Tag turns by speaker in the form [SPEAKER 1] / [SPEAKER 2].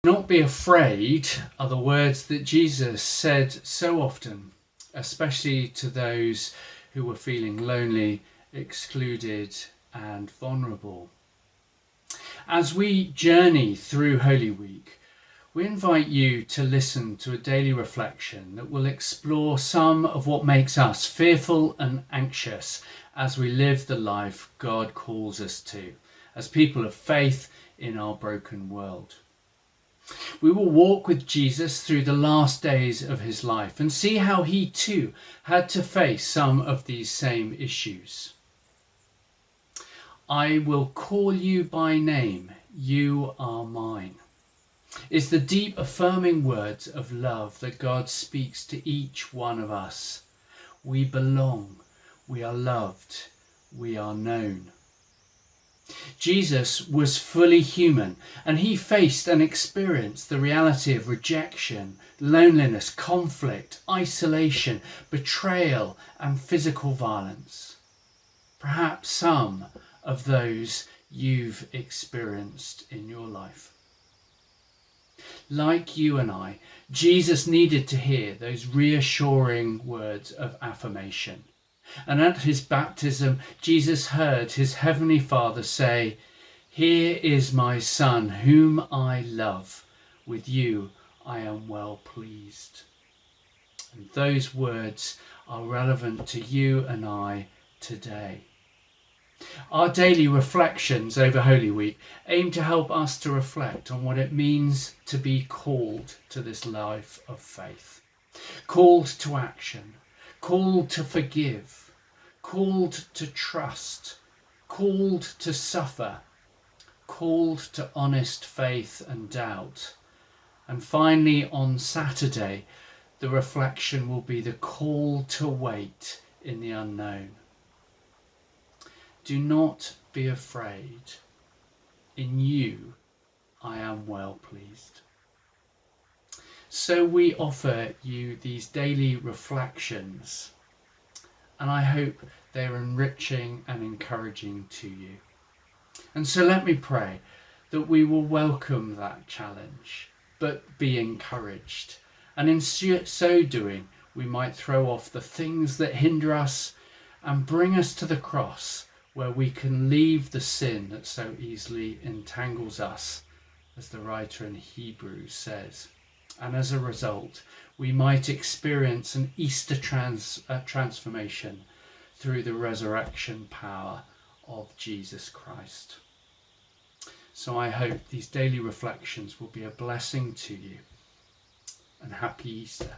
[SPEAKER 1] Not be afraid are the words that Jesus said so often, especially to those who were feeling lonely, excluded and vulnerable. As we journey through Holy Week, we invite you to listen to a daily reflection that will explore some of what makes us fearful and anxious as we live the life God calls us to, as people of faith in our broken world. We will walk with Jesus through the last days of his life and see how he too had to face some of these same issues. I will call you by name, you are mine, is the deep affirming words of love that God speaks to each one of us. We belong, we are loved, we are known. Jesus was fully human, and he faced and experienced the reality of rejection, loneliness, conflict, isolation, betrayal, and physical violence. Perhaps some of those you've experienced in your life. Like you and I, Jesus needed to hear those reassuring words of affirmation. And at his baptism, Jesus heard his heavenly Father say, "Here is my Son, whom I love. With you I am well pleased." And those words are relevant to you and I today. Our daily reflections over Holy Week aim to help us to reflect on what it means to be called to this life of faith. Called to action, called to forgive, called to trust, called to suffer, called to honest faith and doubt. And finally, on Saturday, the reflection will be the call to wait in the unknown. Do not be afraid. In you I am well pleased. So we offer you these daily reflections, and I hope they are enriching and encouraging to you. And so let me pray that we will welcome that challenge, but be encouraged. And in so doing, we might throw off the things that hinder us and bring us to the cross, where we can leave the sin that so easily entangles us, as the writer in Hebrews says. And as a result, we might experience an Easter transformation through the resurrection power of Jesus Christ. So I hope these daily reflections will be a blessing to you, and happy Easter.